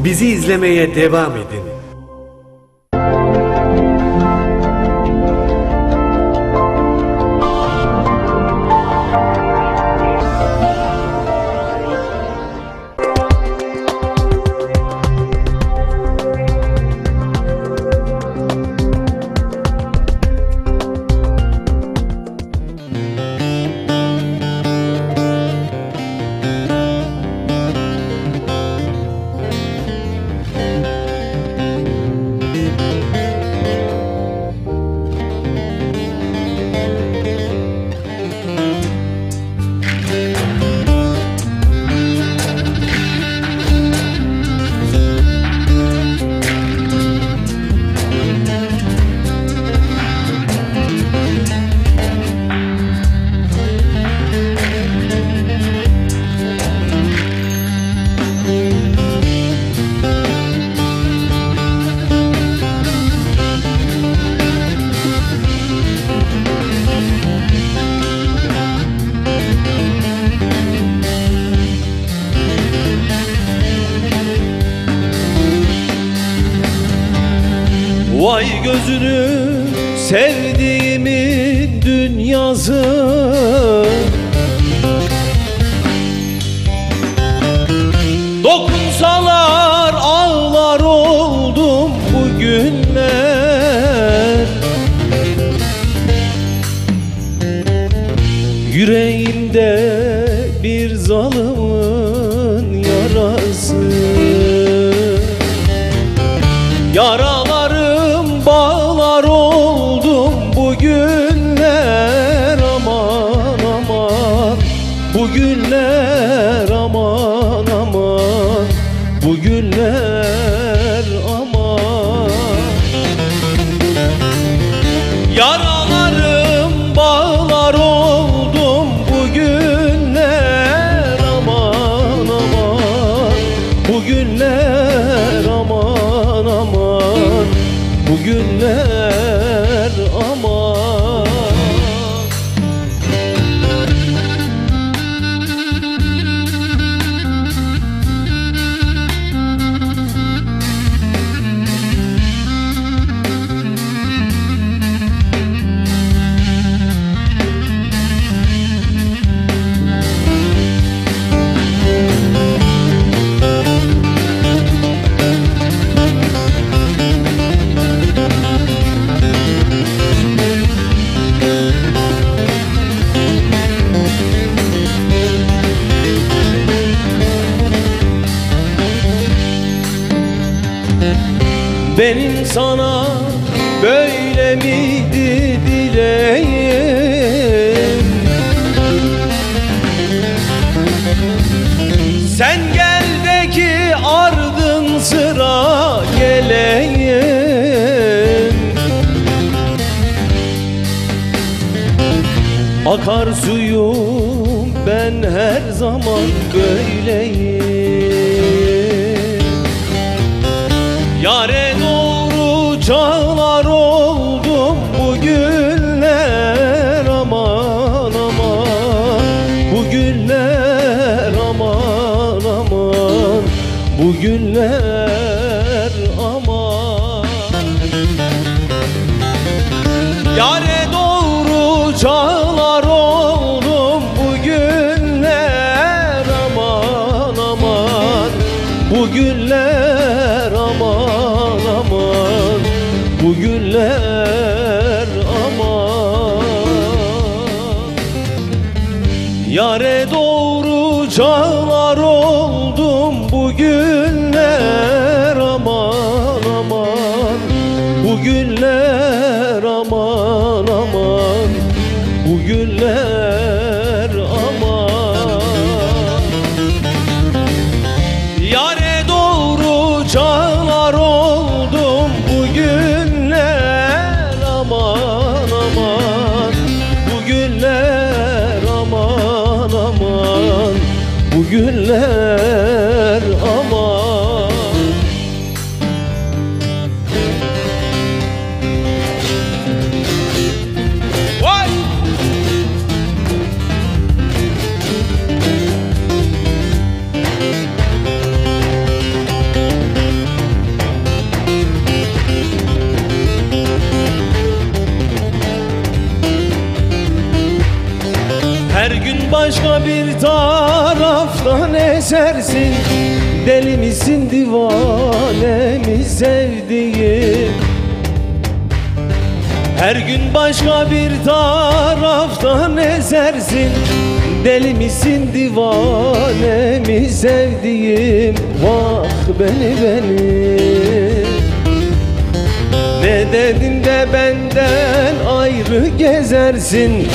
Bizi izlemeye devam edin. Vay gözünü sevdiğimin dünyası, dokunsalar ağlar oldum bugünler. Yüreğimde bir zalimin yarası, yaralarım bağlar oldum bugünler. Aman aman bugünler, aman aman bugünler, aman. Yaralarım bağlar oldum bugünler. Aman aman bugünler, aman aman bugünler, aman. Benim sana böyle miydi dileğim? Sen gel de ki ardın sıra geleyim. Akar suyum ben her zaman böyleyim. Yare doğru çağlar oldum bugünler. Aman aman bugünler, aman aman bugünler, aman. Yare doğru çağlar oldum bugünler. Aman aman bugünler, aman aman bugünler, aman. Yare doğru çağlar oldum bugünler. Aman aman bugünler, aman aman bugünler, aman. Yare doğru çağlar oldum bugünler. Aman aman bugünler, aman aman bugünler, aman. Vay! bir taraftan esersin. Deli misin divane mi sevdiğim? Her gün başka bir taraftan esersin. Deli misin divane mi sevdiğim? Vah beni. Ne dedim de benden ayrı gezersin?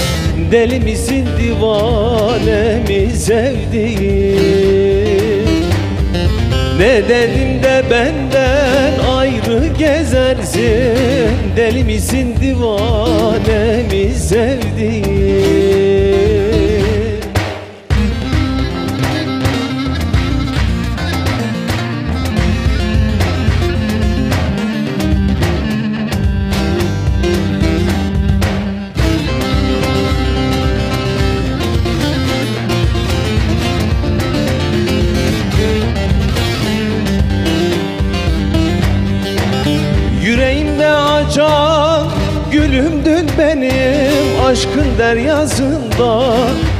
Deli misin divane mi sevdiğim? Ne dedim de benden ayrı gezersin? Deli misin divane mi sevdiğim? Yüreğimde açan gülümdün benim, aşkın deryasında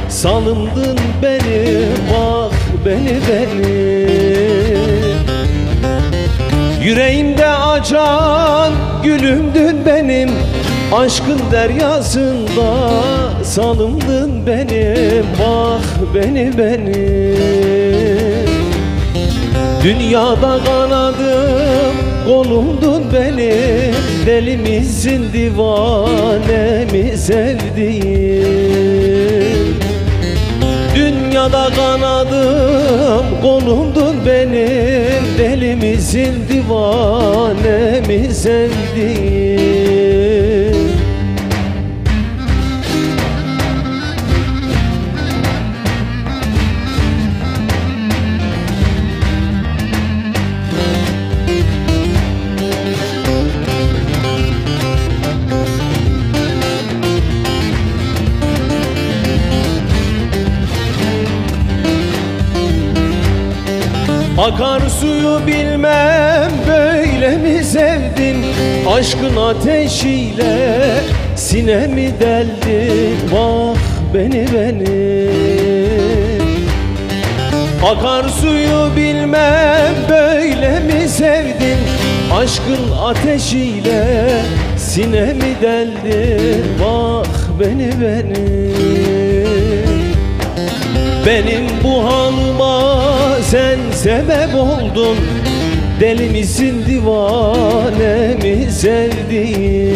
salındın benim, bak beni. Yüreğimde açan gülümdün benim, aşkın deryasında salındın benim, bak beni. Dünyada kanadım konumdun benim, deli misin divane mi sevdiğim? Dünyada kanadım konumdun benim, deli misin divane mi sevdiğim? Akar suyu bilmem böyle mi sevdin? Aşkın ateşiyle sinemi deldin, bak beni. Akar suyu bilmem böyle mi sevdin? Aşkın ateşiyle sinemi deldin, bak beni. Benim bu halıma sen sebep oldun. Deli misin divane mi sevdiğim?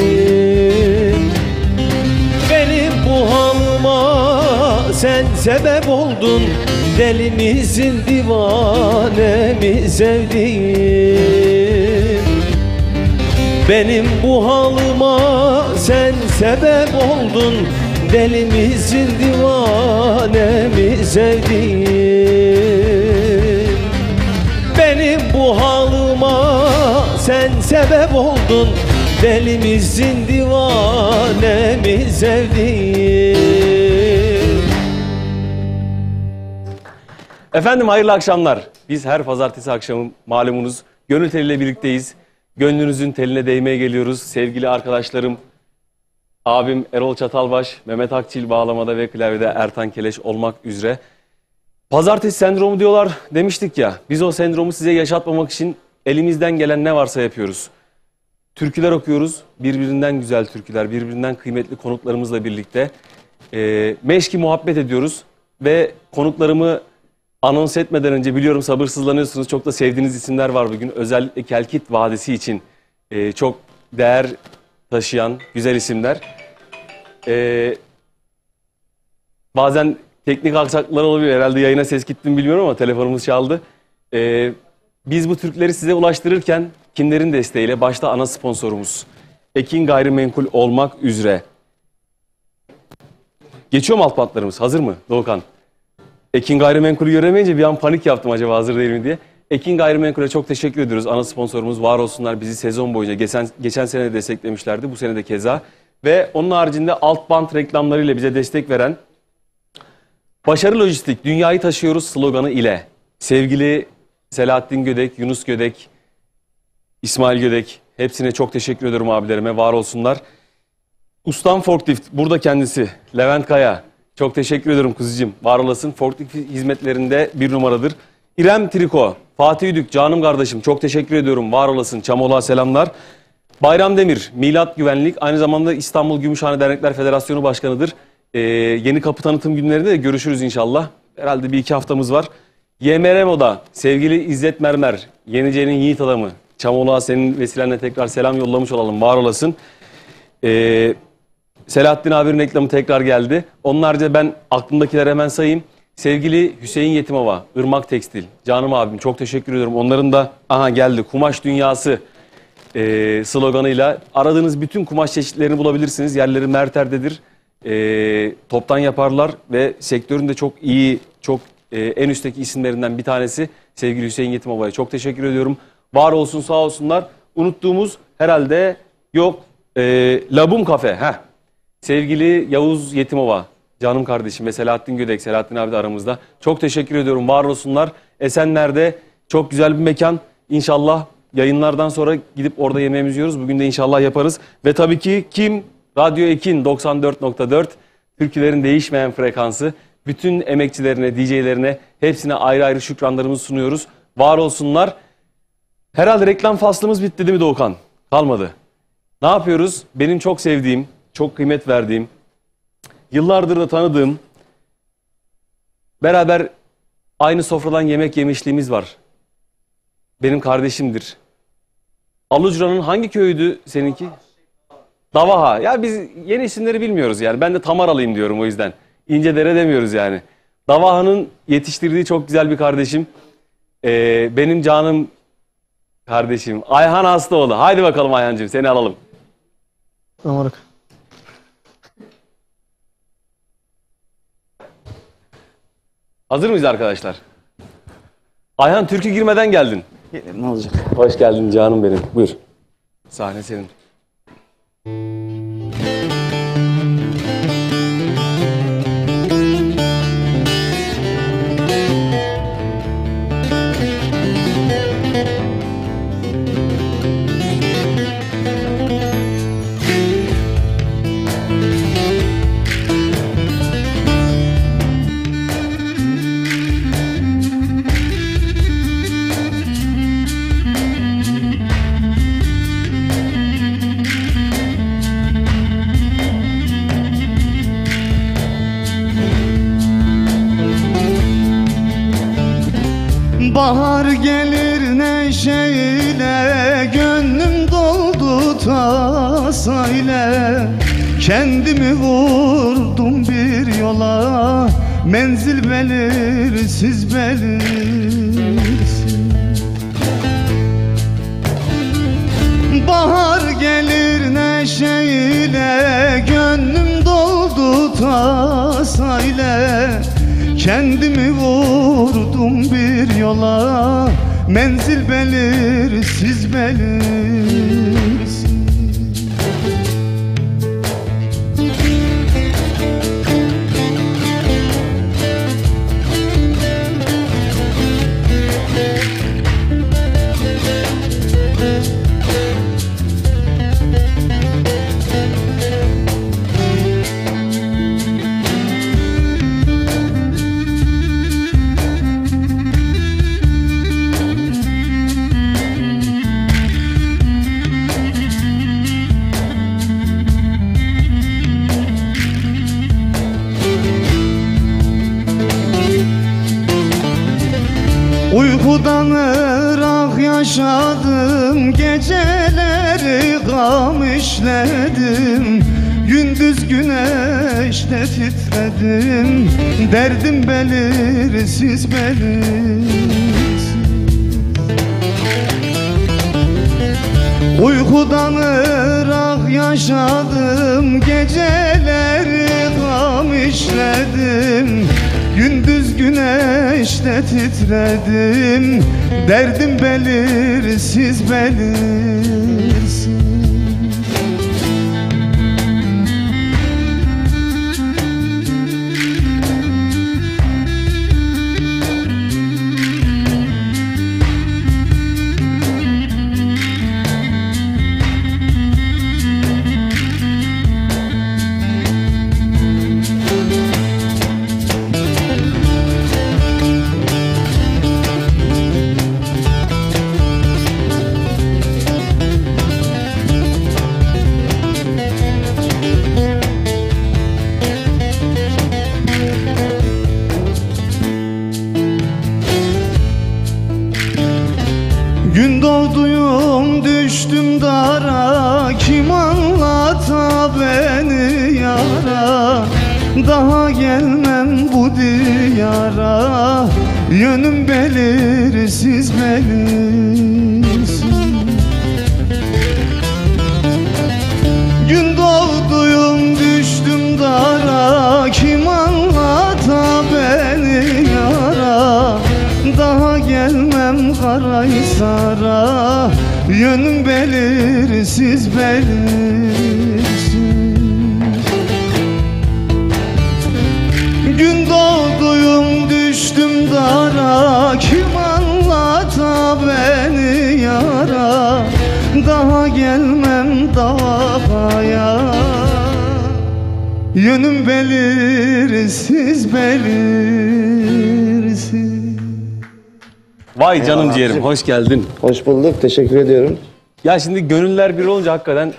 Benim bu halıma sen sebep oldun. Deli misin divane mi sevdiğim? Benim bu halıma sen sebep oldun. Deli misin divane mi sevdiğim? Benim bu halıma sen sebep oldun. Deli misin divane mi sevdiğim? Efendim hayırlı akşamlar. Biz her pazartesi akşamı malumunuz Gönül Teli'yle birlikteyiz. Gönlünüzün teline değmeye geliyoruz. Sevgili arkadaşlarım, abim Erol Çatalbaş, Mehmet Akçil bağlamada ve klavyede Ertan Keleş olmak üzere. Pazartesi sendromu diyorlar demiştik ya. Biz o sendromu size yaşatmamak için elimizden gelen ne varsa yapıyoruz. Türküler okuyoruz. Birbirinden güzel türküler, birbirinden kıymetli konuklarımızla birlikte. Meşki muhabbet ediyoruz. Ve konuklarımı anons etmeden önce biliyorum sabırsızlanıyorsunuz. Çok da sevdiğiniz isimler var bugün. Özellikle Kelkit Vadisi için çok değer taşıyan güzel isimler. Bazen teknik aksaklıklar olabiliyor. Herhalde yayına ses gitti mi bilmiyorum ama telefonumuz çaldı. Biz bu türküleri size ulaştırırken kimlerin desteğiyle? Başta ana sponsorumuz Ekin Gayrimenkul olmak üzere. Geçiyor mu alt bantlarımız? Hazır mı Doğukan? Ekin Gayrimenkul'ü göremeyince bir an panik yaptım, acaba hazır değil mi diye. Ekin Gayrimenkul'e çok teşekkür ediyoruz. Ana sponsorumuz, var olsunlar, bizi sezon boyunca geçen sene de desteklemişlerdi. Bu sene de keza. Ve onun haricinde alt bant reklamlarıyla bize destek veren Başarı Lojistik, dünyayı taşıyoruz sloganı ile sevgili Selahattin Gödek, Yunus Gödek, İsmail Gödek, hepsine çok teşekkür ediyorum abilerime, var olsunlar. Ustam Forklift, burada kendisi Levent Kaya, Çok teşekkür ediyorum kuzucuğum. Var olasın. Forklift hizmetlerinde bir numaradır. İrem Triko, Fatih Üdük, canım kardeşim. Çok teşekkür ediyorum. Var olasın. Çamoluk'a selamlar. Bayram Demir, Milat Güvenlik. Aynı zamanda İstanbul Gümüşhane Dernekler Federasyonu Başkanı'dır. Yeni kapı tanıtım günlerinde de görüşürüz inşallah. Herhalde bir iki haftamız var. YMR Moda, sevgili İzzet Mermer, Yenice'nin yiğit adamı. Çamoluk'a senin vesilenle tekrar selam yollamış olalım. Var olasın. Selahattin abinin reklamı tekrar geldi. Onlarca ben aklımdakileri hemen sayayım. Sevgili Hüseyin Yetimova, Irmak Tekstil, canım abim çok teşekkür ediyorum. Onların da aha geldi Kumaş Dünyası sloganıyla aradığınız bütün kumaş çeşitlerini bulabilirsiniz. Yerleri Merter'dedir. Toptan yaparlar ve sektörün de çok iyi, çok en üstteki isimlerinden bir tanesi sevgili Hüseyin Yetimova'ya çok teşekkür ediyorum. Var olsun, sağ olsunlar. Unuttuğumuz herhalde yok. Labum Kafe. Sevgili Yavuz Yetimova, canım kardeşim ve Selahattin Gödek, Selahattin abi de aramızda. Çok teşekkür ediyorum, var olsunlar. Esenler'de çok güzel bir mekan. İnşallah yayınlardan sonra gidip orada yemeğimizi yiyoruz. Bugün de inşallah yaparız. Ve tabii ki kim? Radyo Ekin 94.4, Türkülerin değişmeyen frekansı. Bütün emekçilerine, DJ'lerine hepsine ayrı ayrı şükranlarımızı sunuyoruz. Var olsunlar. Herhalde reklam faslımız bitti değil mi Doğukan? Kalmadı. Ne yapıyoruz? Benim çok sevdiğim, çok kıymet verdiğim, yıllardır da tanıdığım, beraber aynı sofradan yemek yemişliğimiz var. Benim kardeşimdir. Alucra'nın hangi köyüydü seninki? Davaha. Ya biz yeni isimleri bilmiyoruz yani. Ben de Tamaralıyım diyorum o yüzden. İncedere demiyoruz yani. Davaha'nın yetiştirdiği çok güzel bir kardeşim. Benim canım kardeşim. Ayhan Aslıoğlu. Haydi bakalım Ayhancığım, seni alalım. Amarık. Hazır mıyız arkadaşlar? Ayhan, türkü girmeden geldin. Ne olacak? Hoş geldin canım benim. Buyur. Sahne senin. Bahar gelir neşeyle, gönlüm doldu tasayla. Kendimi vurdum bir yola, menzil belirsiz belirsiz. Bahar gelir neşeyle, gönlüm doldu tasayla. Kendimi vurdum bir yola, menzil belirsiz belirsiz. Uykudan ırak yaşadım, geceleri gam işledim. Gündüz güneşte titredim, derdim belirsiz belirsiz. Uykudan ırak yaşadım, geceleri gam işledim. Gündüz güneşte titredim, derdim belirsiz belirsiz. Gün doğduyum düştüm dara, kim anlata beni yara? Daha gelmem bu diyara, yönüm belirsiz belirsiz. Gün doğduyum düştüm dara, kim anlata beni yara? Daha gelmem Karahisar'a, yönüm belirsiz belirsiz. Gün doğduyum düştüm dara, kim anlata beni yara? Daha gelmem davaya, yönüm belirsiz belirsiz. Vay canım Eyvallah ciğerim, abicim. hoş geldin. Hoş bulduk. Teşekkür ediyorum. Ya şimdi gönüller bir olunca hakikaten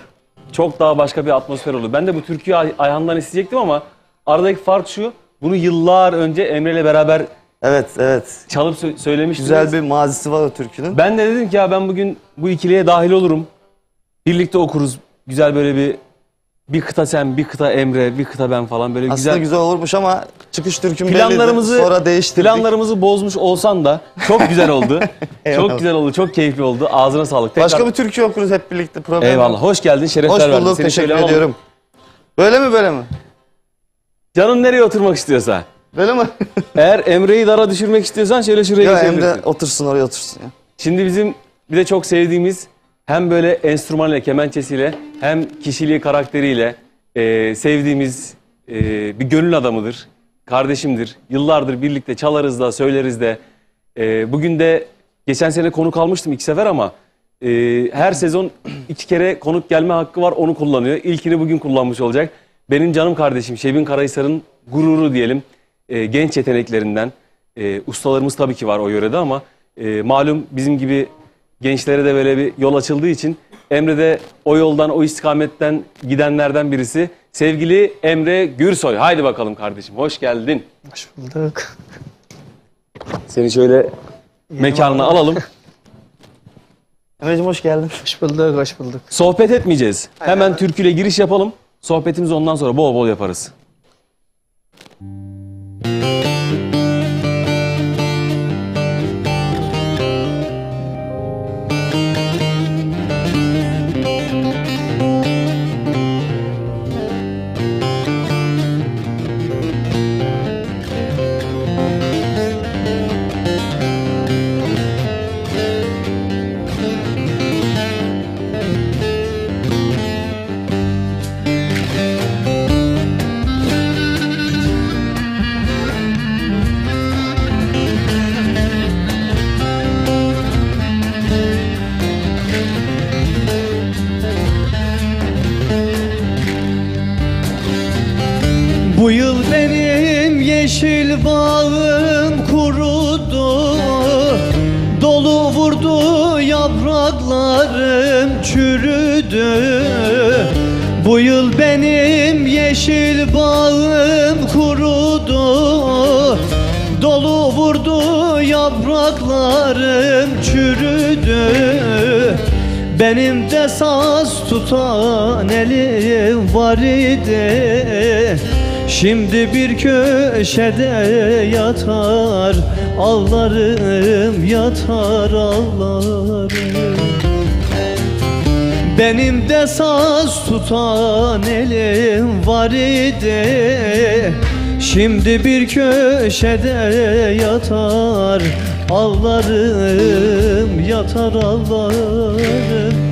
çok daha başka bir atmosfer oluyor. Ben de bu türküyü Ayhan'dan isteyecektim ama aradaki fark şu. Bunu yıllar önce Emre ile beraber Evet, evet. çalıp söylemiştiniz. Güzel bir mazisi var o türkünün. Ben de dedim ki ya ben bugün bu ikiliye dahil olurum. Birlikte okuruz. Güzel böyle bir kıta sen, bir kıta Emre, bir kıta ben falan böyle Aslında güzel olurmuş ama çıkış türküm planlarımızı belliydi. Sonra değiştirdik. planlarımızı bozmuş olsan da çok güzel oldu. Eyvallah. Çok güzel oldu, çok keyifli oldu. Ağzına sağlık. Başka bir türkü okuruz hep birlikte. Problem yok. Eyvallah. Hoş geldin. Şerefler Hoş verdin. bulduk. Seni Teşekkür şöyle alalım. ediyorum. Böyle mi böyle mi? Canın nereye oturmak istiyorsa. Böyle mi? Eğer Emre'yi dara düşürmek istiyorsan şöyle şuraya Ya geçebilirsin. Emre otursun oraya otursun ya. Şimdi bizim bir de çok sevdiğimiz hem böyle enstrümanla, kemençesiyle hem kişiliği, karakteriyle sevdiğimiz bir gönül adamıdır. Kardeşimdir. Yıllardır birlikte çalarız da, söyleriz de. Bugün de geçen sene konuk almıştım 2 sefer ama her sezon 2 kere konuk gelme hakkı var, onu kullanıyor. İlkini bugün kullanmış olacak. Benim canım kardeşim Şebin Karahisar'ın gururu diyelim. Genç yeteneklerinden. Ustalarımız tabii ki var o yörede ama malum bizim gibi gençlere de böyle bir yol açıldığı için Emre de o yoldan, o istikametten gidenlerden birisi. Sevgili Emre Gürsoy. Haydi bakalım kardeşim, hoş geldin. Hoş bulduk. Seni şöyle mekanına alalım. Emre'cim hoş geldin. Hoş bulduk, hoş bulduk. Sohbet etmeyeceğiz. Hemen türküyle giriş yapalım. Sohbetimizi ondan sonra bol bol yaparız. Bu yıl benim yeşil bağım kurudu, dolu vurdu yapraklarım çürüdü. Bu yıl benim yeşil bağım kurudu, dolu vurdu yapraklarım çürüdü. Benim de saz tutan elim var idi, şimdi bir köşede yatar ağlarım, yatar ağlarım. Benim de saz tutan elim var idi, şimdi bir köşede yatar ağlarım, yatar ağlarım.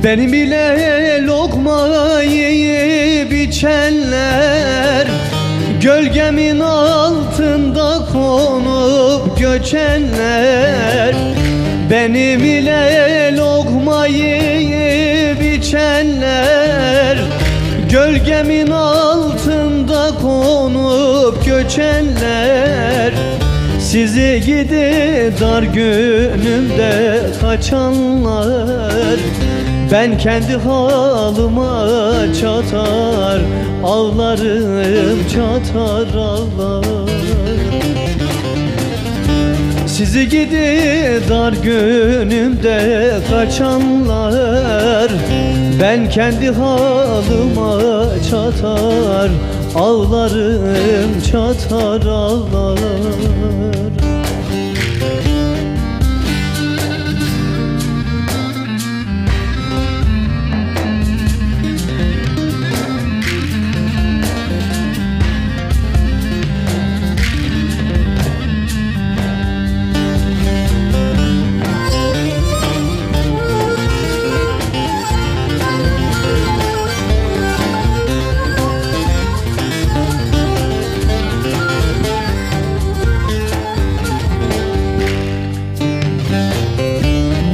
Benim ile lokma yiyip içenler, gölgemin altında konup göçenler, benim ile lokmayı biçenler, gölgemin altında konup göçenler, sizi gidi dar günümde kaçanlar, ben kendi halıma çatar, ağlarım çatar ağlar. Sizi gidi dar günümde kaçanlar, ben kendi halıma çatar, ağlarım çatar ağlar.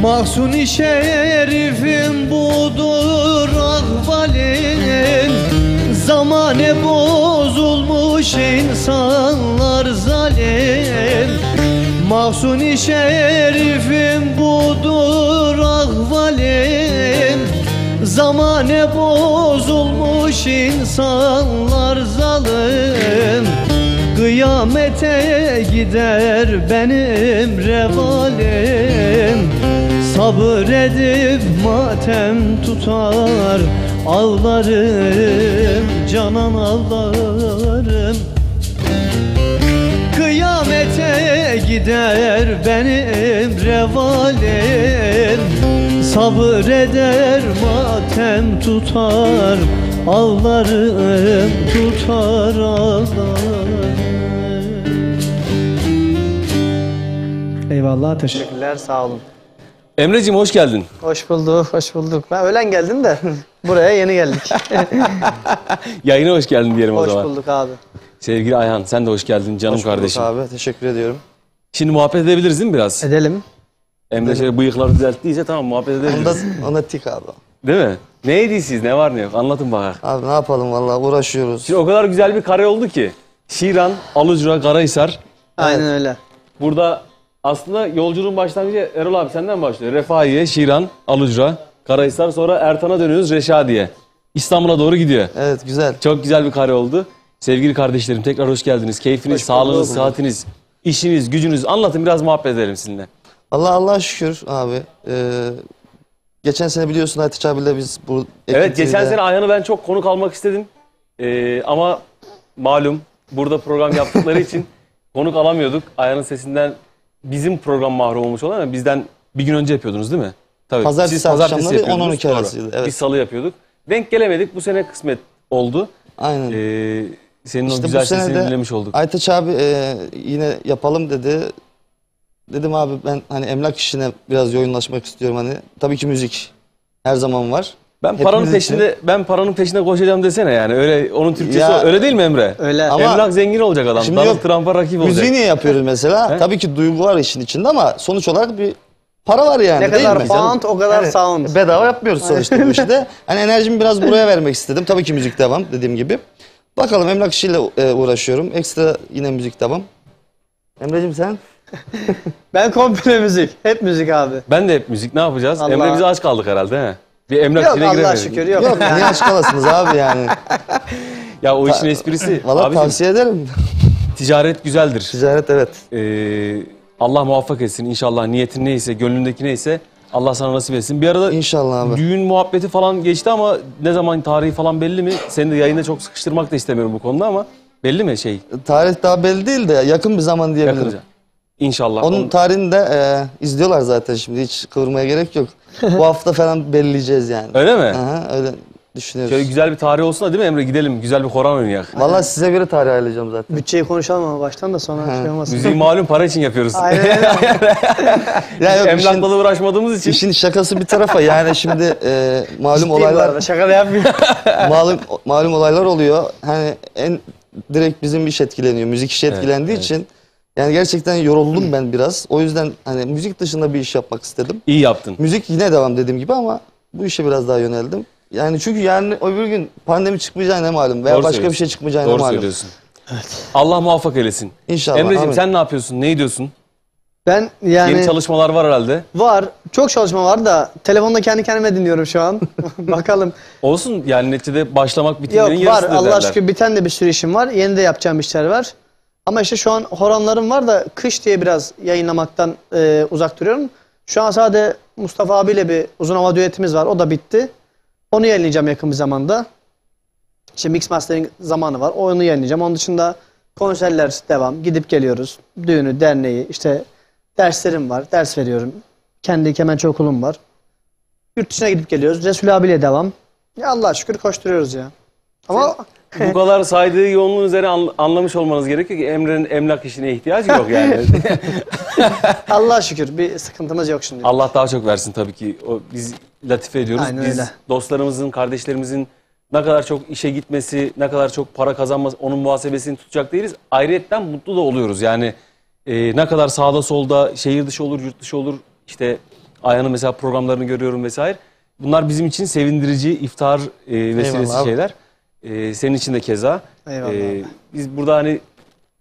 Mahsuni şerifim budur ahvalim, zamane bozulmuş insanlar zalim. Mahsuni şerifim budur ahvalim, zamane bozulmuş insanlar zalim. Kıyamete gider benim revalim, sabredip matem tutar, ağlarım canan ağlarım. Kıyamete gider benim revalim, sabreder matem tutar, ağlarım tutar ağlarım. Eyvallah, teşekkürler, sağ olun. Emreciğim hoş geldin. Hoş bulduk, hoş bulduk. Ben öğlen geldim de buraya yeni geldik. Yayına hoş geldin diyelim o zaman. Hoş bulduk abi. Sevgili Ayhan sen de hoş geldin canım Hoş bulduk kardeşim. abi, teşekkür ediyorum. Şimdi muhabbet edebiliriz değil mi biraz? Edelim. Emre şöyle bıyıkları düzelttiyse tamam muhabbet edebiliriz. Onda tik abi. Değil mi? Ne yediysiniz ne var ne yok anlatın bana. Abi ne yapalım vallahi uğraşıyoruz. Şimdi o kadar güzel bir kare oldu ki. Şiran, Alucra, Karahisar. Aynen öyle. Burada aslında yolculuğun başlangıcı Erol abi senden başlıyor. Refahiye, Şiran, Alucra, Karahisar sonra Ertan'a dönüyoruz Reşadiye. İstanbul'a doğru gidiyor. Evet güzel. Çok güzel bir kare oldu. Sevgili kardeşlerim tekrar hoş geldiniz. Keyfiniz, sağlığınız, sıhhatiniz, işiniz, gücünüz anlatın biraz muhabbet edelim sizinle. Allah'a şükür abi. Geçen sene biliyorsun Aytaç abiyle biz bu Evet geçen sene Ayhan'ı ben çok konuk almak istedim. Ama malum burada program yaptıkları için konuk alamıyorduk. Ayhan'ın sesinden bizim program mahrum olmuş olan ama bizden bir gün önce yapıyordunuz değil mi? Tabii. Pazartesi Siz pazartesi akşamları yapıyordunuz, 10-12 doğru. arasıydı, evet. Biz salı yapıyorduk. Denk gelemedik. Bu sene kısmet oldu. Aynen. Senin İşte o bu güzel sene sesini de dinlemiş olduk. Aytaç abi yine yapalım dedi. Dedim abi ben hani emlak işine biraz yoğunlaşmak istiyorum hani. Tabii ki müzik her zaman var. Ben paranın peşinde koşacağım desene yani. Öyle onun Türkçesi Ya, öyle değil mi Emre? Öyle. Ama Emlak zengin olacak adam. şimdi Donald yok, Trump'a rakip olacak. müziği niye yapıyoruz mesela? Tabii ki duygu var işin içinde ama sonuç olarak bir para var yani Ne değil kadar mi? pound o kadar Yani sound. bedava yapmıyoruz sonuçta bu işi de. Hani enerjimi biraz buraya vermek istedim. Tabii ki müzik devam dediğim gibi. Bakalım emlak işiyle uğraşıyorum. Ekstra yine müzik devam. Emre'cim sen? Ben komple müzik. Hep müzik abi. Ben de hep müzik ne yapacağız? Allah. Emre bize aç kaldık herhalde he. Bir emlak Yok işine Allah'a giremedik. şükür yok. Yok niye aç kalasınız abi yani. Ya o işin esprisi. Valla Abicim, tavsiye ederim. ticaret güzeldir. Ticaret evet. Allah muvaffak etsin inşallah. Niyetin neyse, gönlündeki neyse Allah sana nasip etsin. Bir arada İnşallah abi. düğün muhabbeti falan geçti ama ne zaman tarihi falan belli mi? Seni de yayında çok sıkıştırmak da istemiyorum bu konuda ama belli mi şey? Tarih daha belli değil de yakın bir zaman diyebilirim. Yakınca. İnşallah. Onun tarihini de izliyorlar zaten şimdi hiç kıvırmaya gerek yok. Bu hafta falan belirleyeceğiz yani. Öyle mi? Aha, öyle düşünüyoruz. Şöyle güzel bir tarih olsun da değil mi Emre? Gidelim güzel bir Koran oynayak. Vallahi size göre tarih ayarlayacağım zaten. Bütçeyi konuşalım ama baştan da sonra şey olmasın. Müziği malum para için yapıyoruz. Aynen öyle. Ya yok, Emlakla da uğraşmadığımız için. işin şakası bir tarafa yani şimdi malum Ciddiyim bu olaylar arada, şaka da yapmıyorum. malum olaylar oluyor. Hani en direkt bizim iş etkileniyor. Müzik işi etkilendiği için Yani gerçekten yoruldum ben biraz. O yüzden hani müzik dışında bir iş yapmak istedim. İyi yaptın. Müzik yine devam dediğim gibi ama bu işe biraz daha yöneldim. Yani çünkü yani öbür gün pandemi çıkmayacağına malum veya Doğru başka bir söylüyorsun. şey çıkmayacağına Doğru malum. söylüyorsun. Allah muvaffak eylesin. İnşallah. Emreciğim amin. sen ne yapıyorsun? Ne diyorsun? Ben yani Yeni çalışmalar var herhalde. var. Çok çalışma var da telefonda kendi kendime dinliyorum şu an. Bakalım. Olsun yani neticede başlamak Yok bitirmenin var. yarısıdır Allah derler. şükür biten de bir sürü işim var. Yeni de yapacağım işler var. Ama işte şu an horonlarım var da kış diye biraz yayınlamaktan uzak duruyorum. Şu an sadece Mustafa abiyle bir uzun hava düetimiz var. O da bitti. Onu yayınlayacağım yakın bir zamanda. İşte mix mastering zamanı var. Onu yayınlayacağım. Onun dışında konserler devam. Gidip geliyoruz. Düğünü, derneği, işte derslerim var. Ders veriyorum. Kendi kemençe okulum var. Yurt dışına gidip geliyoruz. Resul abiyle devam. Ya Allah'a şükür koşturuyoruz ya. Ama Bu kadar saydığı yoğunluğun üzerine anlamış olmanız gerekiyor ki Emre'nin emlak işine ihtiyacı yok yani. Allah'a şükür bir sıkıntımız yok şimdi. Allah daha çok versin tabii ki. Biz latife ediyoruz. Aynen Biz öyle. dostlarımızın, kardeşlerimizin ne kadar çok işe gitmesi, ne kadar çok para kazanması, onun muhasebesini tutacak değiliz. Ayrıyetten mutlu da oluyoruz. Yani ne kadar sağda solda, şehir dışı olur, yurt dışı olur. İşte Ayhan'ın mesela programlarını görüyorum vesaire. Bunlar bizim için sevindirici, iftar vesilesi Eyvallah abi. şeyler. Senin için de keza. Eyvallah abi. Biz burada hani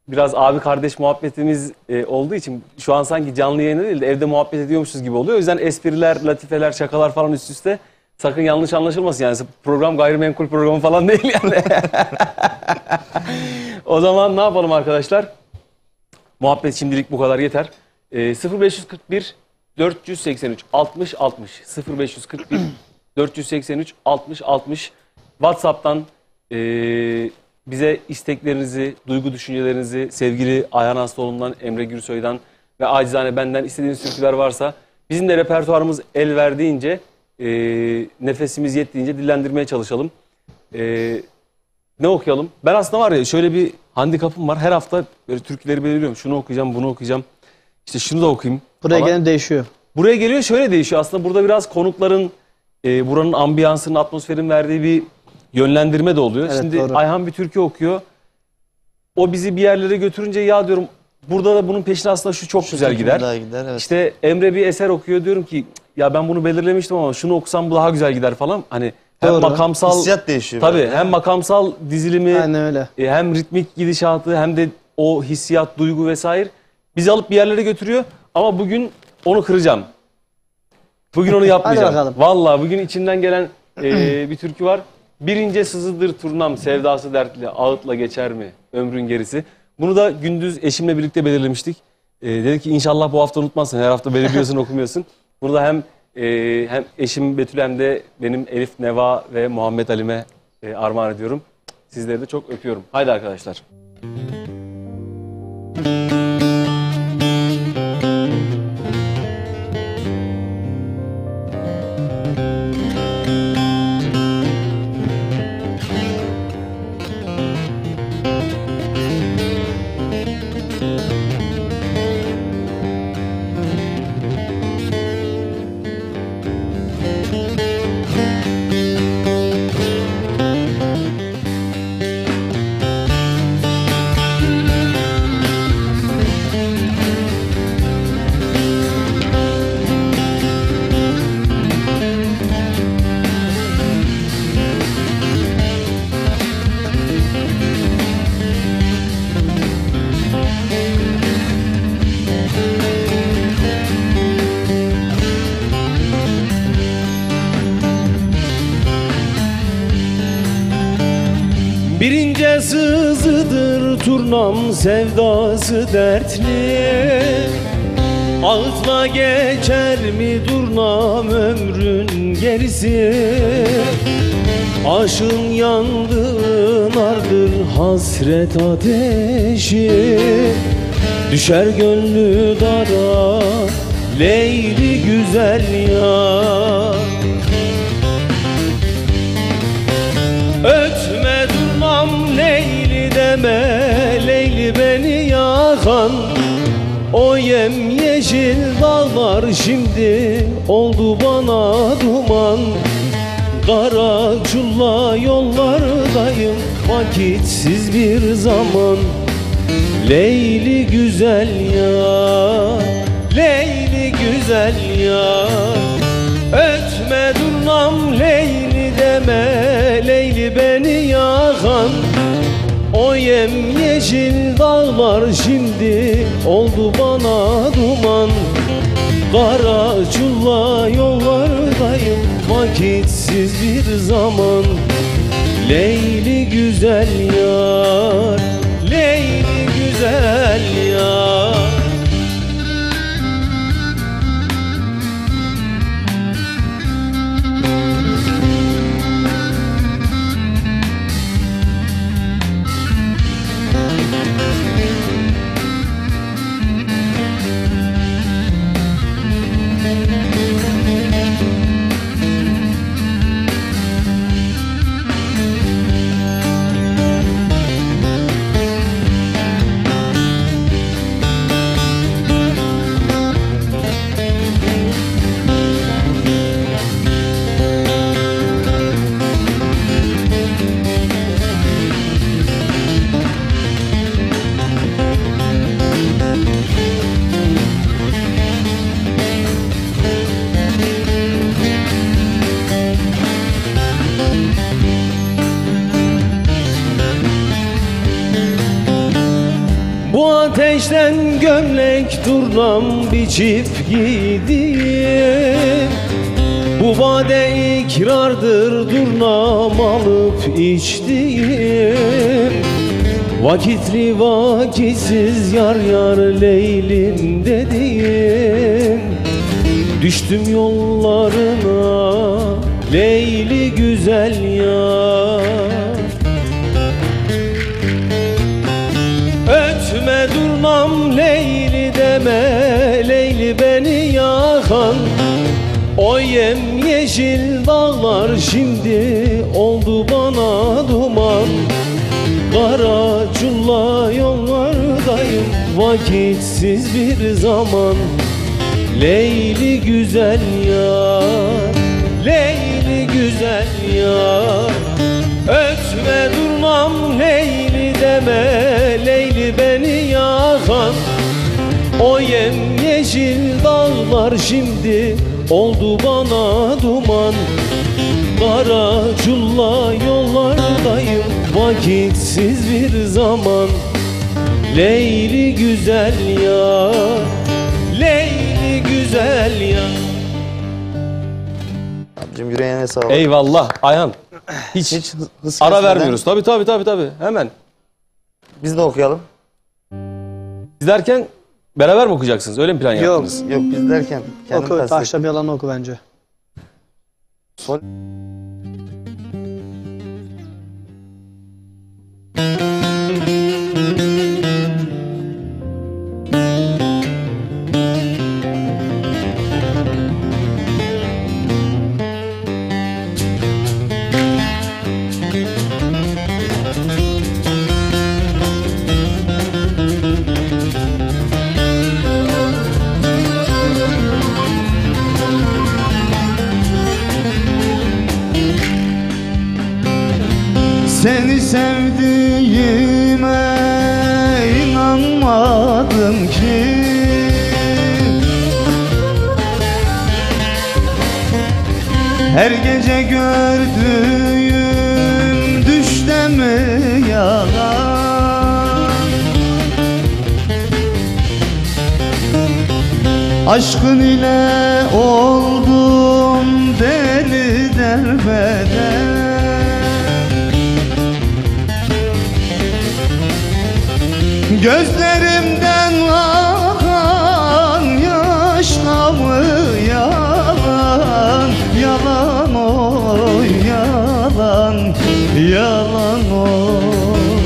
biraz abi kardeş muhabbetimiz olduğu için şu an sanki canlı yayında değil de evde muhabbet ediyormuşuz gibi oluyor. O yüzden espriler, latifeler, şakalar falan üst üste. Sakın yanlış anlaşılmasın yani program gayrimenkul programı falan değil yani. O zaman ne yapalım arkadaşlar? Muhabbet şimdilik bu kadar yeter. 0541 483 60 60 0541 483 60 60 WhatsApp'tan bize isteklerinizi, duygu düşüncelerinizi sevgili Ayhan Aslıoğlu'ndan, Emre Gürsoy'dan ve acizane benden istediğiniz türküler varsa bizim de repertuarımız el verdiğince, nefesimiz yettiğince dillendirmeye çalışalım. Ne okuyalım? Ben aslında var ya şöyle bir handikapım var. Her hafta böyle türküleri belirliyorum. Şunu okuyacağım, bunu okuyacağım. İşte şunu da okuyayım. Buraya falan. gelen değişiyor. Buraya geliyor şöyle değişiyor. Aslında burada biraz konukların, buranın ambiyansının, atmosferin verdiği bir yönlendirme de oluyor. Evet, Şimdi doğru. Ayhan bir türkü okuyor. O bizi bir yerlere götürünce ya diyorum burada da bunun peşine aslında şu çok güzel gider. Daha gider evet. İşte Emre bir eser okuyor diyorum ki ya ben bunu belirlemiştim ama şunu okusam bu daha güzel gider falan. Hani hem Doğru. makamsal Hissiyat değişiyor. tabii biraz. hem makamsal dizilimi Aynen öyle. hem ritmik gidişatı hem de o hissiyat, duygu vesaire bizi alıp bir yerlere götürüyor. Ama bugün onu kıracağım. Bugün onu yapmayacağım. bakalım. Vallahi bugün içimden gelen bir türkü var. Bir ince sızıdır turnam, sevdası dertli, ağıtla geçer mi ömrün gerisi. Bunu da gündüz eşimle birlikte belirlemiştik. Dedi ki inşallah bu hafta unutmazsın. Her hafta belirliyorsun okumuyorsun. Bunu da hem eşim Betül hem de benim Elif, Neva ve Muhammed Alim'e armağan ediyorum. Sizleri de çok öpüyorum. Haydi arkadaşlar. Bir ince sızıdır turnam, sevdası dertli. Ağıtla geçer mi durnam ömrün gerisi. Aşığın yandığın ardır hasret ateşi. Düşer gönlü dara Leyli güzel ya. Ötme durmam Leyli deme, Leyli beni yakan. O yemyeşil dağlar şimdi oldu bana duman. Kara çulla yollardayım vakitsiz bir zaman. Leyli güzel yar, Leyli güzel yar. Ötme durnam Leyli deme, Leyli beni yakan. O yemyeşil dağlar şimdi oldu bana duman. Kara çulla yollardayım vakitsiz bir zaman. Leyli güzel yar, Leyli güzel yar. Bu ateşten gömlek turnam biçip gideyim. Bu vade ikrardır durnam alıp içtiğim. Vakitli vakitsiz yar yar Leylim dediğim. Düştüm yollarına Leyli güzel yar. Ötme durmam Leyli deme, Leyli beni yakan. O yemyeşil dağlar şimdi oldu bana duman. Kara çulla yollardayım vakitsiz bir zaman. Leyli güzel yar, Leyli güzel yar. Ötme durmam Leyli deme, Leyli beni yakan. O yemyeşil dağlar şimdi oldu bana duman. Kara çulla yollardayım vakitsiz bir zaman. Leyli güzel yar, Leyli güzel yar. Abicim yüreğine sağlık. Eyvallah Ayhan. Hiç, Hiç hız ara kesmeden vermiyoruz. Tabii. Hemen. Biz de okuyalım. Siz derken beraber mi okuyacaksınız? Öyle mi plan Yok. yaptınız? Yok biz derken kendim Oku, kastettim. taşla bir alanı oku bence. Sol. Seni sevdiğime inanmadım ki. Her gece gördüğüm düşte mi yalan? Aşkın ile oldum deli derbeder. Gözlerimden akan yaşla mı yalan? Yalan oy yalan, yalan oy.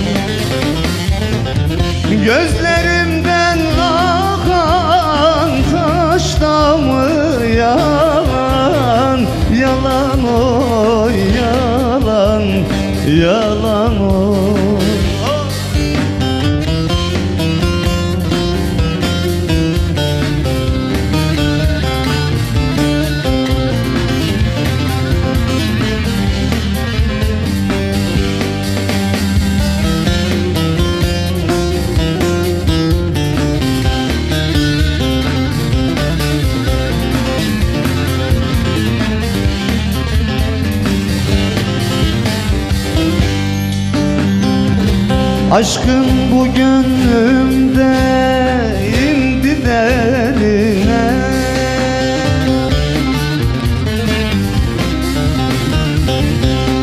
Gözlerimden akan taşla mı yalan? Yalan oy yalan, yalan oy. Aşkın bu gönlümde indi derine.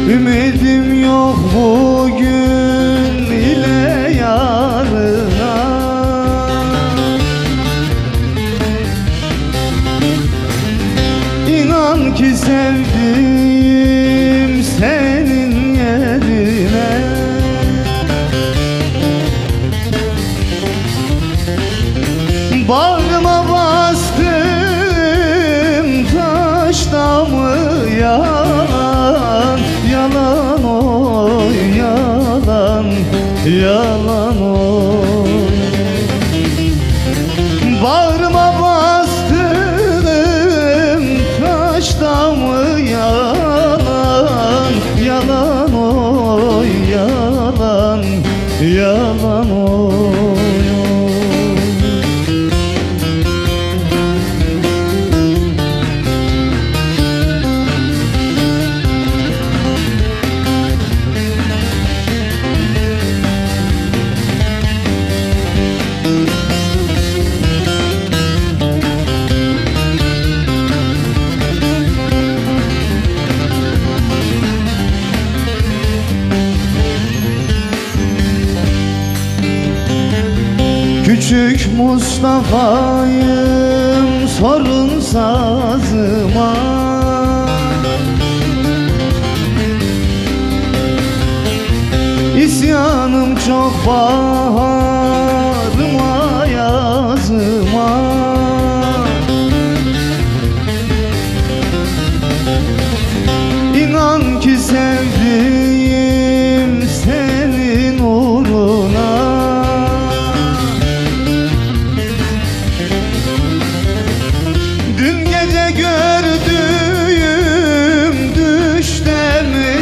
Ümidim yok bugün ile yarına. İnan ki sevdim senin yerine. Bağrıma bastım taşta mı yalan, yalan oy yalan, yalan oy. Bağrıma bastım taşta mı yalan, yalan oy yalan, yalan oy. Küçük Mustafa'yım sorun sazıma. İsyanım çok bağrıma yazıma. İnan ki sevdiğim senin uğruna. Dün gece gördüğüm düşte mi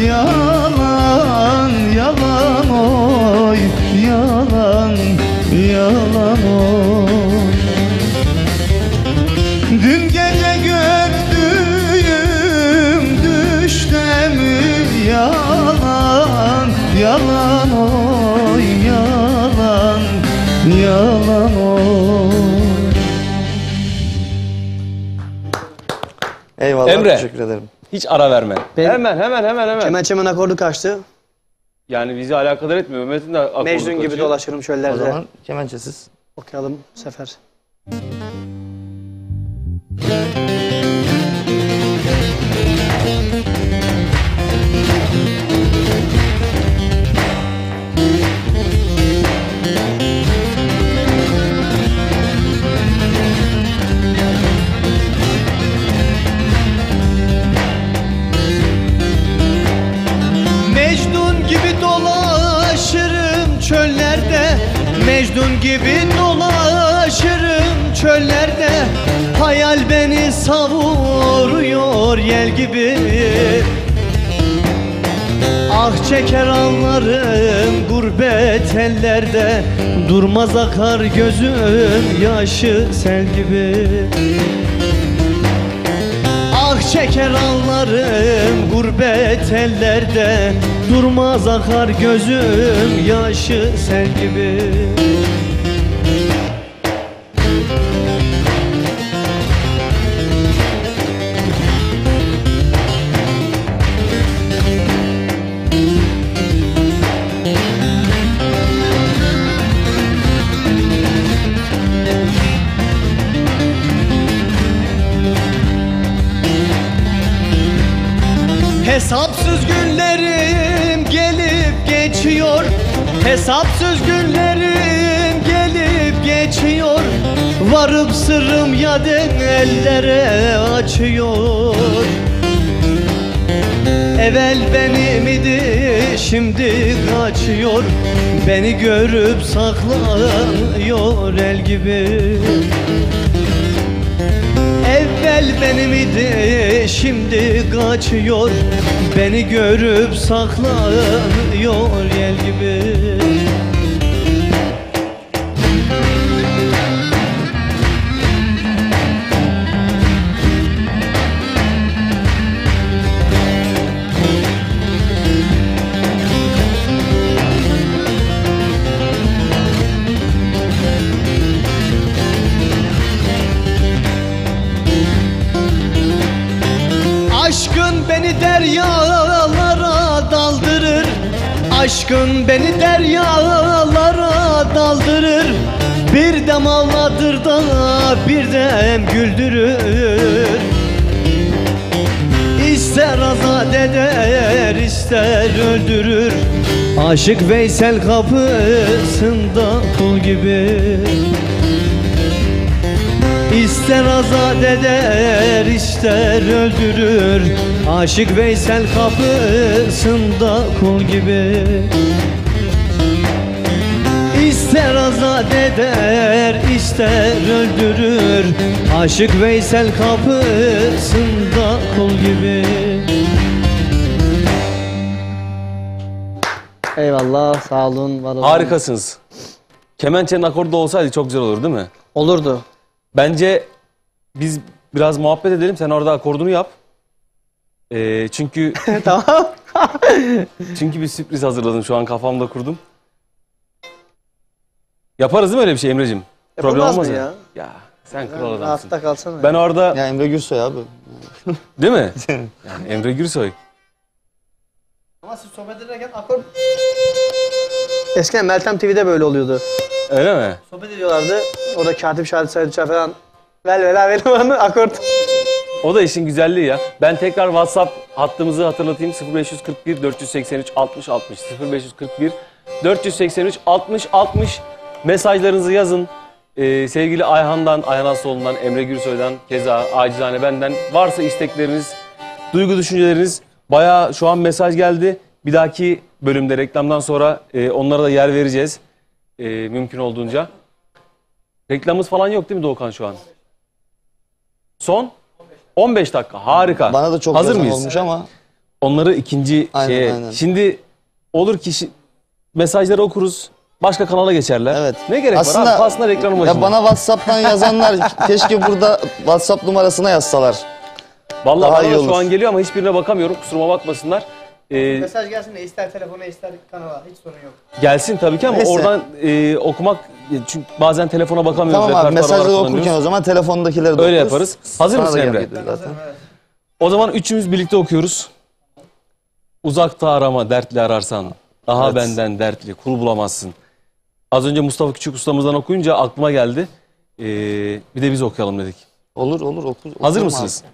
yalan, yalan oy yalan, yalan oy. Dün gece gördüğüm düşte mi yalan, yalan oy yalan, yalan oy. Eyvallah, Emre. teşekkür ederim. Hiç ara verme. Benim- Hemen. Kemençemin akordu kaçtı. Yani bizi alakadar etmiyor. Mehmet'in de akordu Mecnun gibi kaçıyor. dolaşırım O çöllerde. zaman kemençesiz. Okuyalım bu sefer. Mecnun gibi dolaşırım çöllerde, Mecnun gibi dolaşırım çöllerde. Hayal beni savuruyor yel gibi. Ah çeker ağlarım gurbet ellerde, durmaz akar gözüm yaşı sel gibi. Ah çeker ağlarım gurbet ellerde, durmaz akar gözüm yaşı sel gibi. Hesapsız günlerim gelip geçiyor, hesapsız günlerim gelip geçiyor. Varıp sırrım yaden ellere açıyor. Evvel benim idi şimdi kaçıyor, beni görüp saklanıyor el gibi. Evvel benim idi şimdi kaçıyor, beni görüp saklanıyor yel gibi. Aşkın beni deryalara daldırır, bir dem ağlatır da bir dem güldürür. İster azat eder, ister öldürür. Aşık Veysel kapısında kul gibi. İster azat eder, ister öldürür. Aşık Veysel kapısında kul gibi. İster azat eder, ister öldürür. Aşık Veysel kapısında kul gibi. Eyvallah, sağ olun, var olun. Harikasınız. Kemençenin akordu da olsaydı çok güzel olur değil mi? Olurdu. Bence biz biraz muhabbet edelim. Sen orada akordunu yap. Çünkü Tamam. çünkü bir sürpriz hazırladım. Şu an kafamda kurdum. Yaparız değil mi öyle bir şey Emre'cim? Problem Yapılmaz olmaz mı ya. Ya sen kral adamsın. Rahatta kalsana. Ben orada Ya Emre Gürsoy abi. değil mi? Yani Emre Gürsoy. Ama siz sohbet ederken akor... Eskiden Meltem TV'de böyle oluyordu. Öyle mi? Sohbet ediyorlardı. Orada Katip Şahit Said Uçar falan. Ver bana akort. O da işin güzelliği ya. Ben tekrar WhatsApp hattımızı hatırlatayım. 0541 483 60 60 0541 483 60 60 mesajlarınızı yazın. Sevgili Ayhan Aslıoğlu'ndan, Emre Gürsoy'dan, keza acizane benden varsa istekleriniz, duygu düşünceleriniz, bayağı şu an mesaj geldi. Bir dahaki bölümde reklamdan sonra onlara da yer vereceğiz. Mümkün olduğunca. Reklamımız falan yok değil mi Doğukan şu an? Son 15 dakika. Harika. Bana da çok hazır yazan mıyız? olmuş ama Onları ikinci Aynen, şeye. aynen. Şimdi olur ki mesajları okuruz. Başka kanala geçerler. Evet. Ne gerek var abi? Aslında reklamın ya başında. bana WhatsApp'tan yazanlar keşke burada WhatsApp numarasına yazsalar. Vallahi daha bana iyi da olur. şu an geliyor ama hiçbirine bakamıyorum. Kusuruma bakmasınlar. Mesaj gelsin de ister telefona ister kanala. Hiç sorun yok. Gelsin tabii ki ama Neyse. oradan okumak çünkü bazen telefona bakamıyoruz. Tamam abi, repertuar olarak mesajları kullanıyoruz. okurken o zaman telefondakileri de Öyle okuruz. yaparız. Hazır Sana mısın da Emre? gelir zaten. O zaman üçümüz birlikte okuyoruz. Uzakta arama dertli ararsan. Daha Evet. benden dertli kul bulamazsın. Az önce Mustafa Küçük ustamızdan okuyunca aklıma geldi. Bir de biz okuyalım dedik. Olur okur. Hazır okurum mısınız?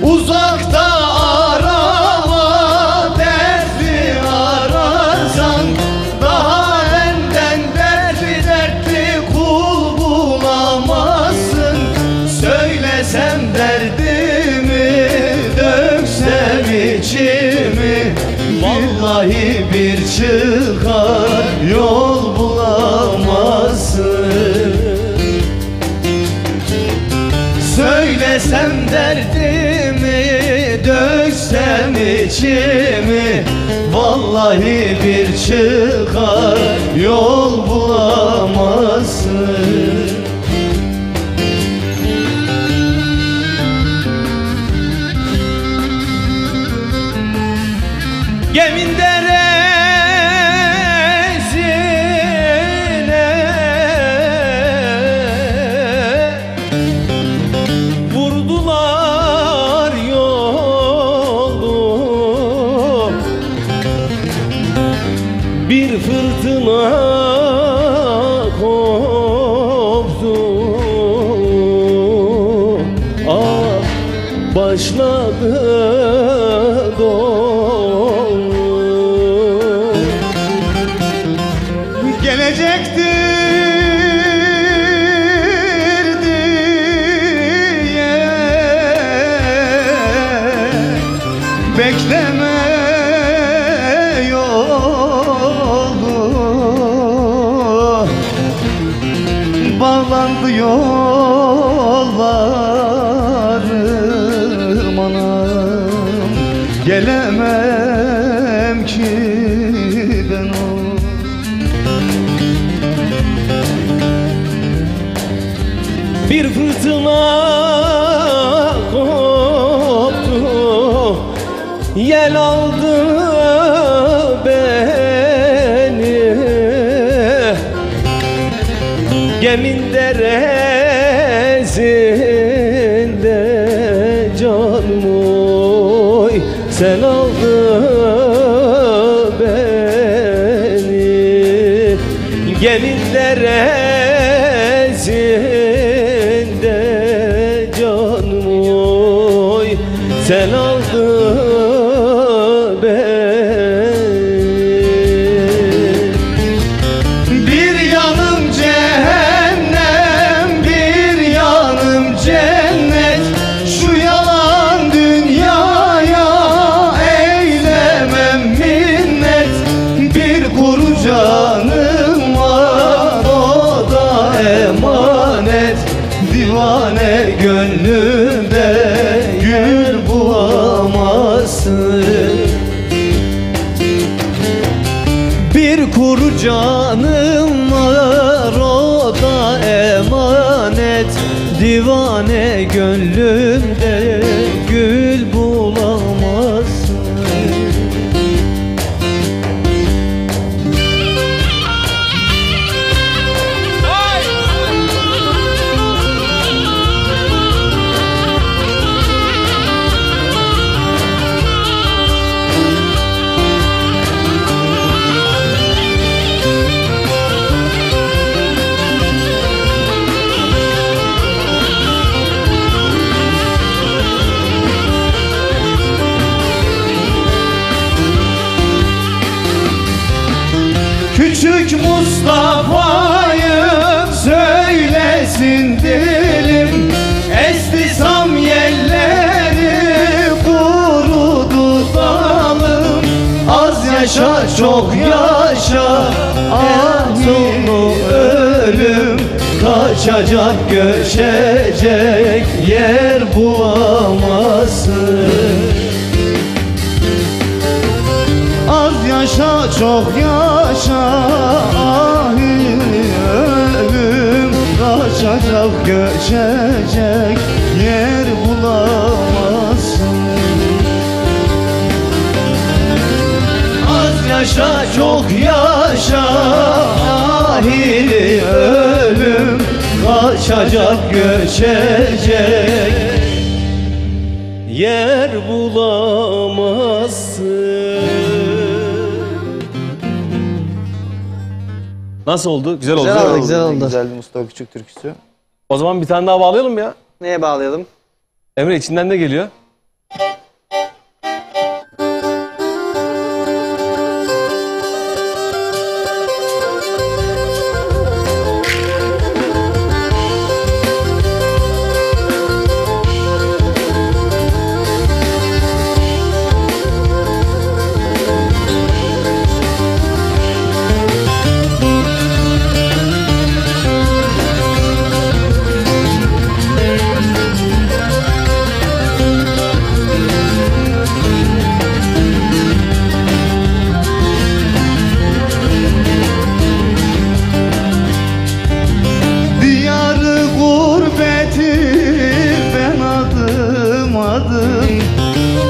Uzakta arama, dertli ararsan. Daha benden dertli kul bulamazsın. Söylesem derdimi, döksem içimi, vallahi bir çıkar yol bulamazsın. Söylesem derdimi, döksem içimi, vallahi bir çıkar yol bulamazsın. Gemin deresine vurdular yolu, bir fırtına koptu. Ah, başladı dolu. Gelecektir diye bekleme yolu, bağlandı yollarım anam, gelemem ki Bir fırtına koptu, yel aldı beni. Gemin deresinde canım oy, sen aldın beni. Gemin deresinde canım oy, sen aldın beni. Bir yanım cehennem, bir yanım cennet. Şu yalan dünyaya eylemem minnet. Bir kuru canım var, o da emanet. Divane gönlümde gül bulamazsın. Bir kuru canım var, o da emanet. Divane gönlümde gül bulamazsın. Küçük Mustafa'yım söylesin dilim. Estisam yelleri kurudu dalım. Az yaşa çok yaşa, ah sonu ölüm. Kaçacak göçecek yer bulamazsın. Az yaşa çok yaşa, ahi ölüm. Kaçacak göçecek yer bulamazsın. Az yaşa çok yaşa, ahi ölüm. Kaçacak göçecek yer bulamazsın. Nasıl oldu? Güzel oldu. Güzel oldu, güzel oldu. Güzel bir Mustafa Küçük türküsü. O zaman bir tane daha bağlayalım mı ya? Neye bağlayalım? Emre içinden ne geliyor?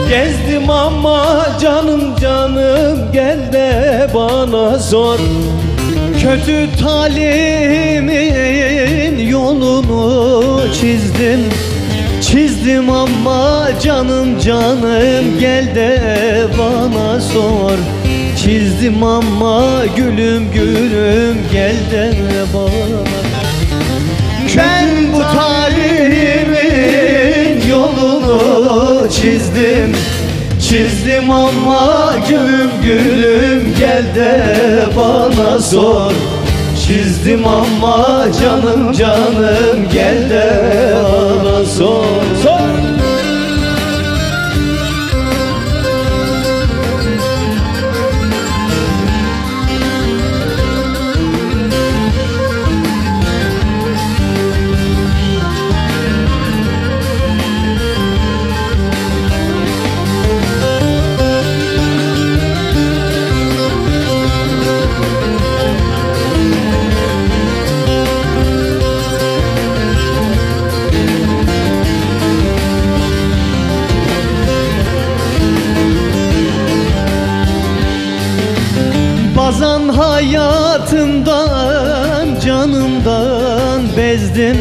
Gezdim ama canım canım gel de bana sor. Kötü talimin yolunu çizdim. Çizdim ama canım canım gel de bana sor. Çizdim ama gülüm gülüm gel de bana. Ben bu talimin yolunu çizdim. Çizdim ama gülüm gülüm gel de bana sor. Çizdim ama canım canım gel de bana sor. Sor. hayatımdan, canımdan bezdin.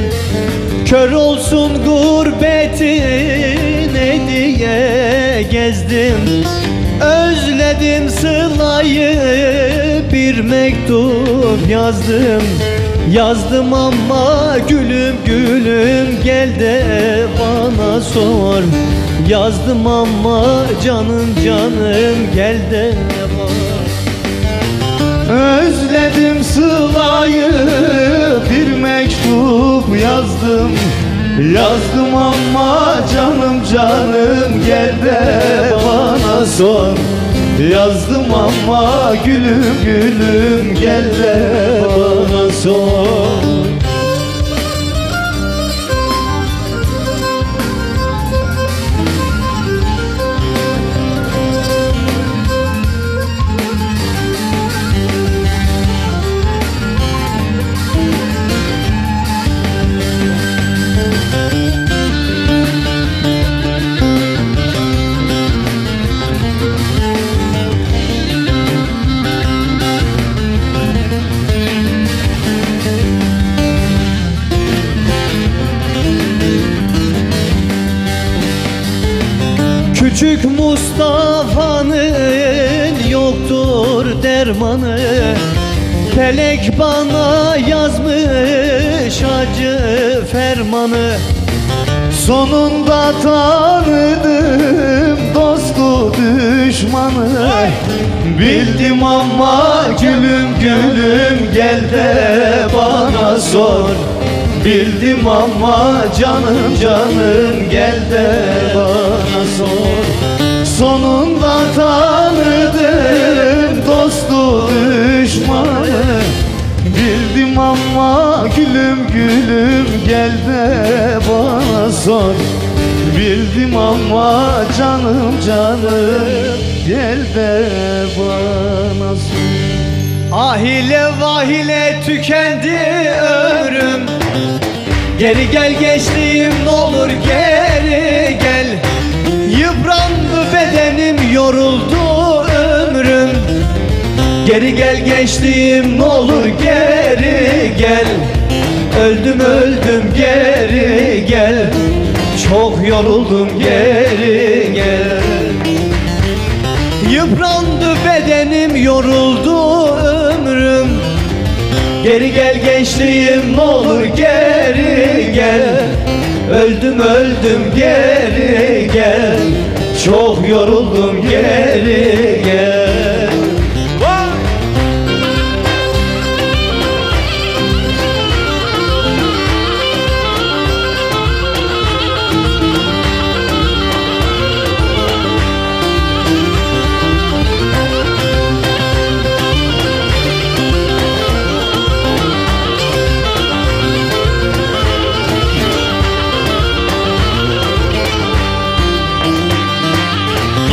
Kör olsun gurbetin diye gezdim. Özledim sılayı, bir mektup yazdım. Yazdım ama gülüm gülüm gel de bana sor. Yazdım ama canım canım gel de bana. Özledim sılayı, bir mektup yazdım. Yazdım ama canım canım gel de bana sor. Yazdım ama gülüm gülüm gel de bana sor. Küçük Mustafa'nın yoktur dermanı. Felek bana yazmış acı fermanı. Sonunda tanıdım dostu düşmanı. Bildim ama gülüm gülüm gel de bana sor. Bildim ama canım canım gel de bana sor. Sonunda tanıdım dostu düşmanı. Bildim ama gülüm gülüm gel de bana sor. Bildim ama canım canım gel de bana sor. Ahile vahile tükendi ömrüm. Geri gel gençliğim ne olur geri gel. Yıprandı bedenim, yoruldu ömrüm. Geri gel gençliğim ne olur geri gel. Öldüm öldüm geri gel. Çok yoruldum geri gel. Yıprandı bedenim, yoruldu ömrüm. Geri gel gençliğim ne olur geri gel. Öldüm öldüm geri gel. Çok yoruldum geri gel.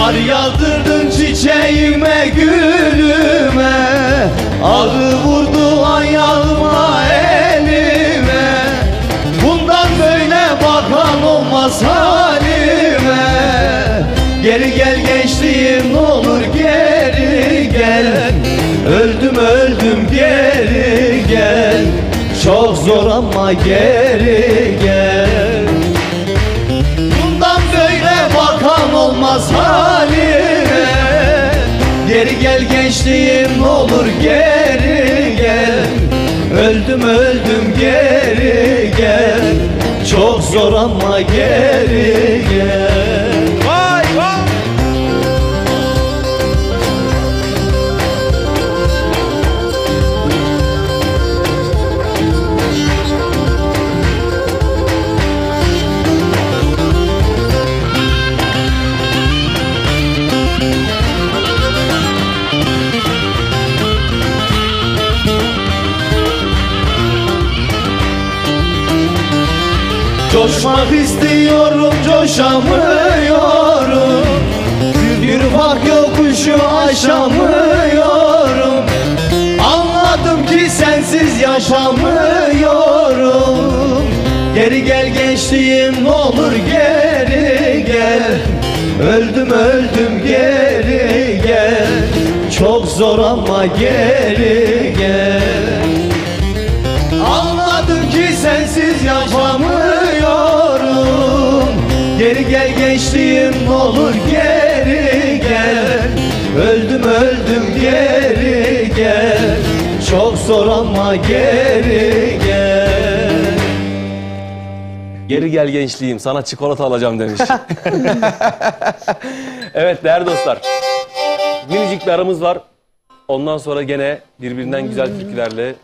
Kar yağdırdın çiçeğime gülüme. Ağrı vurdu ayağıma elime. Bundan böyle bakan olmaz halime. Geri gel gençliğim ne olur geri gel. Öldüm öldüm geri gel. Çok zor ama geri gel. Bakan olmaz halime. Geri gel gençliğim ne olur geri gel. Öldüm öldüm geri gel. Çok zor ama geri gel. Vay vay. Coşmak istiyorum, coşamıyorum. Bir bak yokuşu aşamıyorum. Anladım ki sensiz yaşamıyorum. Geri gel gençliğim ne olur geri gel. Öldüm öldüm geri gel. çok zor ama geri gel. Anladım ki sensiz yapamıyorum. Geri gel gençliğim ne olur geri gel. Öldüm geri gel. Çok zor ama geri gel. Geri gel gençliğim, sana çikolata alacağım demiş. Evet değerli dostlar, minicik bir aramız var. Ondan sonra gene birbirinden güzel türkülerle